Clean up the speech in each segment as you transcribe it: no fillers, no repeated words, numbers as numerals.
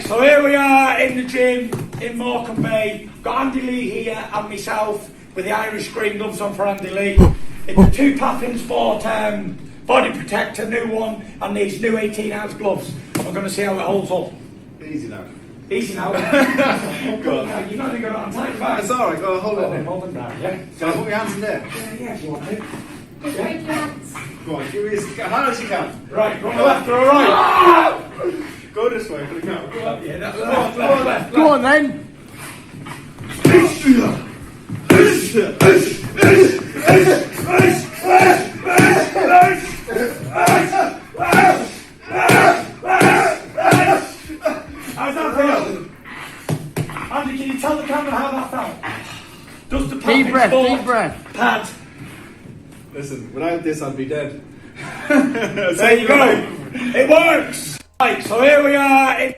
So here we are in the gym in Morecambe Bay. Got Andy Lee here and myself with the Irish green gloves on for Andy Lee. It's a 2 Paffin Sport body protector, new one, and these new 18-ounce gloves. We're going to see how it holds up. Easy now. Easy now. Go on. You've not even got it on tight. It's alright, go on, hold it. Hold them down, yeah? Can I put my hands in there? Yeah, if you want to. Just break your hands. Go on, give me as hard as you can. Right, go on the left or right? Go this way for the count. Go on. Yeah, that's left. Go on then. How's that feel? Andy, can you tell the camera how that felt? Does the Deep breath. pad? Listen, without this I'd be dead. There you go. It works. Right, so here we are.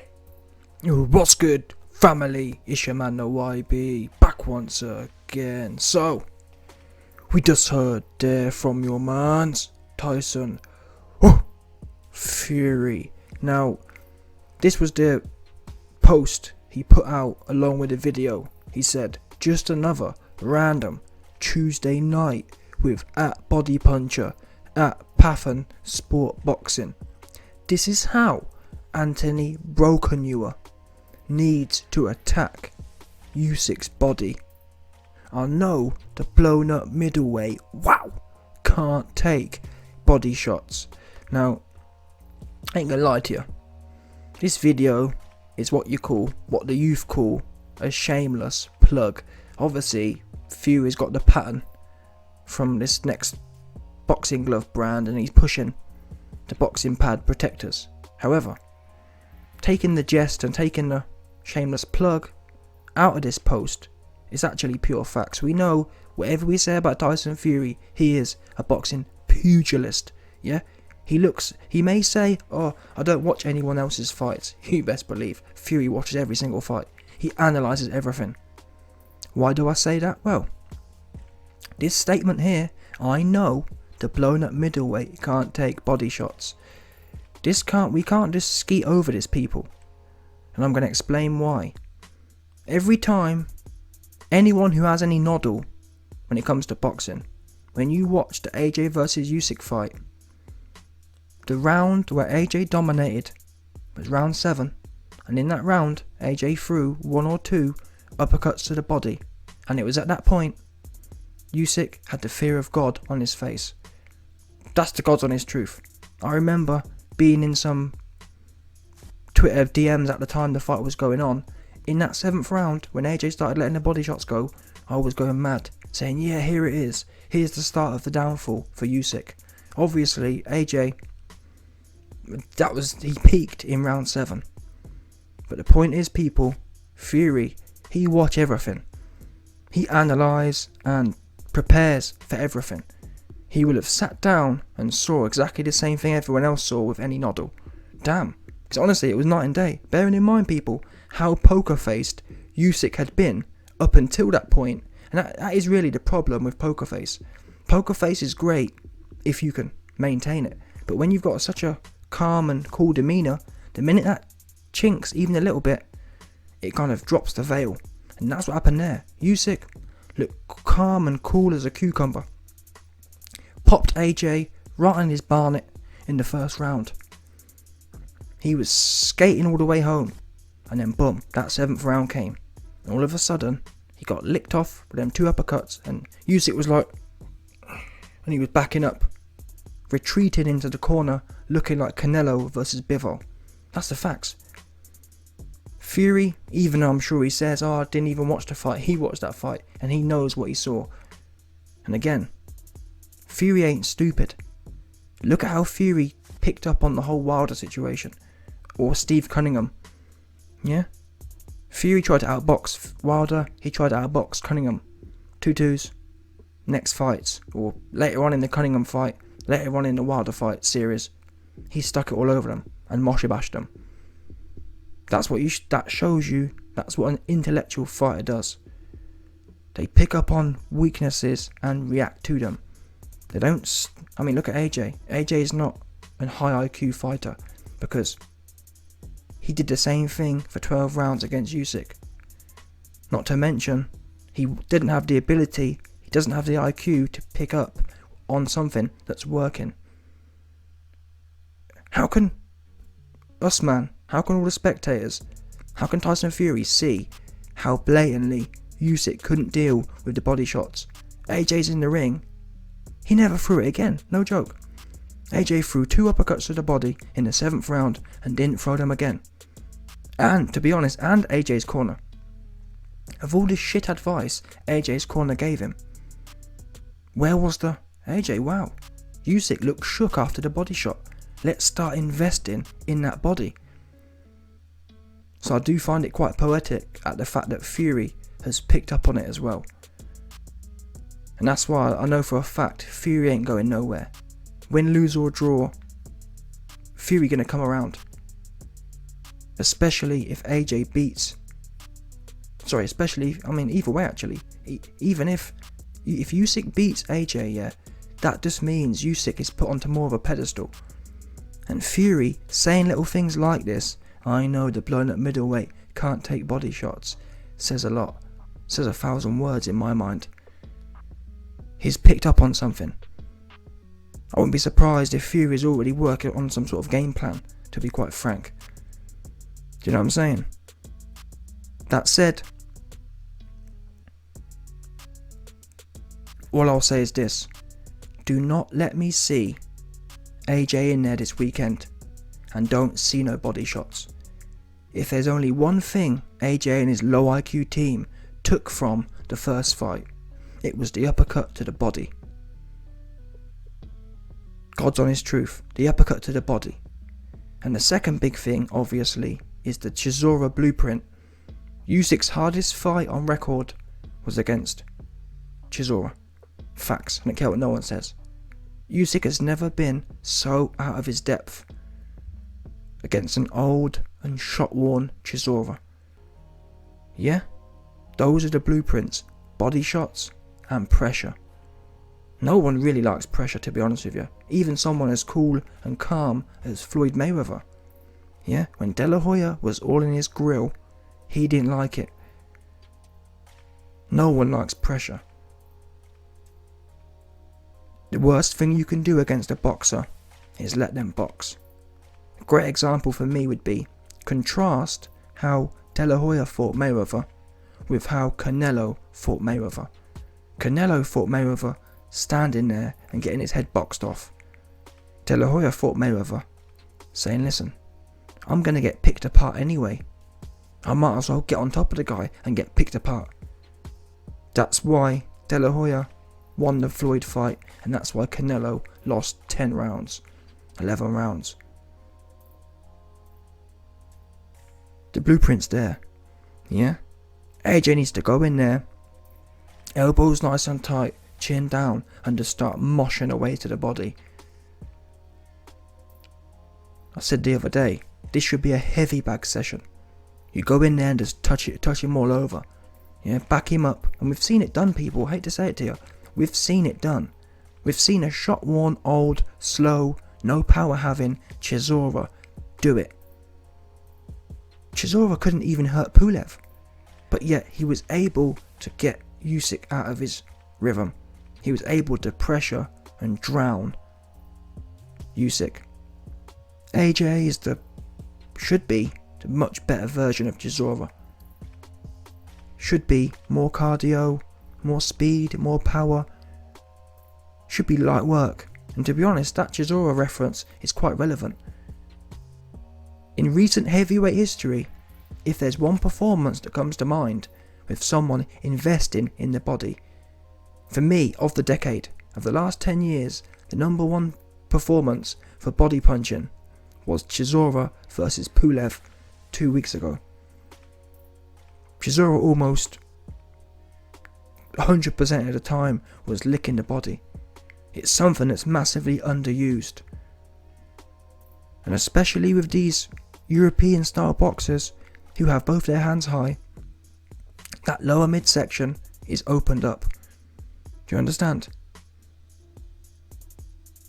What's good, family? It's your man, the YB, back once again. So, we just heard there from your mans, Tyson. Fury. Now, this was the post he put out along with the video. He said, just another random Tuesday night with @Body Puncher, @Paffin Sport Boxing. This is how Anthony Brokennewer needs to attack Usyk's body. I know the blown up middleweight, wow, can't take body shots. Now, I ain't gonna lie to you, this video is what the youth call a shameless plug. Obviously, Fury's got the pattern from this next boxing glove brand and he's pushing the boxing pad protectors. However, taking the jest and taking the shameless plug out of this post is actually pure facts. We know whatever we say about Tyson Fury, he is a boxing pugilist. Yeah, he may say, oh, I don't watch anyone else's fights. You best believe Fury watches every single fight. He analyzes everything. Why do I say that? Well, this statement here, I know the blown up middleweight can't take body shots. We can't just skeet over this, people. And I'm going to explain why. Every time anyone who has any noddle when it comes to boxing, when you watch the AJ versus Usyk fight, the round where AJ dominated was round 7, and in that round AJ threw 1 or 2 uppercuts to the body, and it was at that point Usyk had the fear of God on his face. That's the God's honest truth. I remember being in some Twitter DMs at the time the fight was going on. In that 7th round, when AJ started letting the body shots go, I was going mad, saying, yeah, here it is. Here's the start of the downfall for Usyk. Obviously, AJ, he peaked in round 7. But the point is, people, Fury, he watch everything. He analyse and prepares for everything. He will have sat down and saw exactly the same thing everyone else saw with any noddle. Damn. Because honestly, it was night and day. Bearing in mind, people, how poker-faced Usyk had been up until that point. And that is really the problem with poker face. Poker face is great if you can maintain it. But when you've got such a calm and cool demeanour, the minute that chinks even a little bit, it kind of drops the veil. And that's what happened there. Usyk looked calm and cool as a cucumber. Popped AJ right on his barnet in the first round. He was skating all the way home. And then boom, that 7th round came. And all of a sudden, he got licked off with them 2 uppercuts. And Usyk was like, and he was backing up, retreating into the corner, looking like Canelo versus Bivol. That's the facts. Fury, even though I'm sure he says, oh, I didn't even watch the fight, he watched that fight and he knows what he saw. And again, Fury ain't stupid. Look at how Fury picked up on the whole Wilder situation, or Steve Cunningham. Yeah, Fury tried to outbox Wilder, he tried to outbox Cunningham. 2-2s, next fights, or later on in the Cunningham fight, later on in the Wilder fight series, he stuck it all over them and Moshe bashed them. That's what that shows you. That's what an intellectual fighter does. They pick up on weaknesses and react to them. They don't. I mean, look at AJ. AJ is not a high IQ fighter because he did the same thing for 12 rounds against Usyk. Not to mention, he didn't have the ability, he doesn't have the IQ to pick up on something that's working. How can us, man, how can all the spectators, how can Tyson Fury see how blatantly Usyk couldn't deal with the body shots? AJ's in the ring, he never threw it again, no joke. AJ threw 2 uppercuts to the body in the 7th round and didn't throw them again. And, to be honest, and AJ's corner. Of all the shit advice AJ's corner gave him, where was the AJ, wow, Usyk looked shook after the body shot. Let's start investing in that body. So I do find it quite poetic at the fact that Fury has picked up on it as well. And that's why I know for a fact Fury ain't going nowhere. Win, lose or draw, Fury gonna come around. Especially if AJ beats... Sorry, especially, I mean either way actually. Even if Usyk beats AJ, yeah, that just means Usyk is put onto more of a pedestal. And Fury saying little things like this, I know the blown up middleweight can't take body shots, says a lot. Says 1,000 words in my mind. He's picked up on something. I wouldn't be surprised if Fury is already working on some sort of game plan, to be quite frank. Do you know what I'm saying? That said, all I'll say is this. Do not let me see AJ in there this weekend and don't see no body shots. If there's only one thing AJ and his low IQ team took from the first fight, it was the uppercut to the body. God's honest truth, the uppercut to the body. And the second big thing, obviously, is the Chisora blueprint. Usyk's hardest fight on record was against Chisora. Facts, I don't care what no one says. Usyk has never been so out of his depth against an old and shot-worn Chisora. Yeah, those are the blueprints, body shots and pressure. No one really likes pressure, to be honest with you. Even someone as cool and calm as Floyd Mayweather. Yeah, when De La Hoya was all in his grill, he didn't like it. No one likes pressure. The worst thing you can do against a boxer is let them box. A great example for me would be contrast how De La Hoya fought Mayweather with how Canelo fought Mayweather. Canelo fought Mayweather standing there and getting his head boxed off. De La Hoya fought Mayweather saying, listen, I'm going to get picked apart anyway. I might as well get on top of the guy and get picked apart. That's why De La Hoya won the Floyd fight, and that's why Canelo lost 10 rounds, 11 rounds. The blueprint's there, yeah? AJ needs to go in there, elbows nice and tight, chin down, and just start moshing away to the body. I said the other day, this should be a heavy bag session. You go in there and just touch him all over. Yeah, back him up. And we've seen it done, people. I hate to say it to you. We've seen it done. We've seen a shot-worn, old, slow, no power-having Chisora do it. Chisora couldn't even hurt Pulev. But yet he was able to get Usyk out of his rhythm. He was able to pressure and drown Usyk. AJ should be the much better version of Chisora. Should be more cardio, more speed, more power. Should be light work. And to be honest, that Chisora reference is quite relevant. In recent heavyweight history, if there's one performance that comes to mind with someone investing in the body, for me, of the decade, of the last 10 years, the number one performance for body punching was Chisora versus Pulev 2 weeks ago. Chisora almost 100% of the time was licking the body. It's something that's massively underused. And especially with these European style boxers who have both their hands high, that lower midsection is opened up. Do you understand?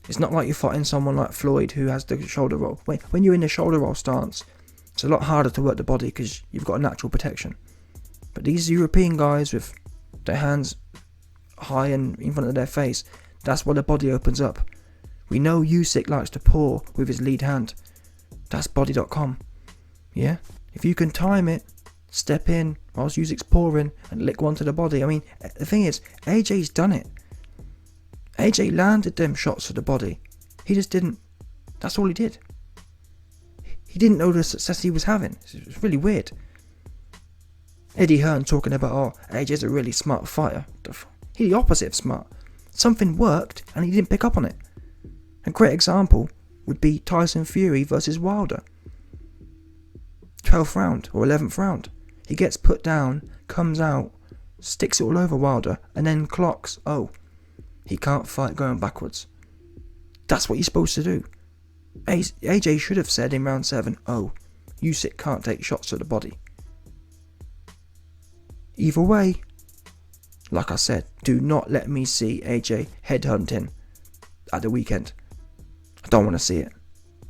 It's not like you're fighting someone like Floyd who has the shoulder roll. When you're in the shoulder roll stance, It's a lot harder to work the body because you've got a natural protection. But these European guys with their hands high and in front of their face, that's why the body opens up. We know Usyk likes to paw with his lead hand. That's body.com. Yeah? If you can time it, step in whilst Usyk's pawing and lick one to the body. I mean, the thing is, AJ's done it. AJ landed them shots to the body. He just didn't. That's all he did. He didn't know the success he was having. It's really weird. Eddie Hearn talking about, oh, AJ's a really smart fighter. He's the opposite of smart. Something worked and he didn't pick up on it. A great example would be Tyson Fury versus Wilder. 12th round or 11th round. He gets put down, comes out, sticks it all over Wilder, and then clocks, oh, he can't fight going backwards. That's what you're supposed to do. AJ should have said in round 7, oh, Usyk can't take shots to the body. Either way, like I said, do not let me see AJ headhunting at the weekend. I don't want to see it.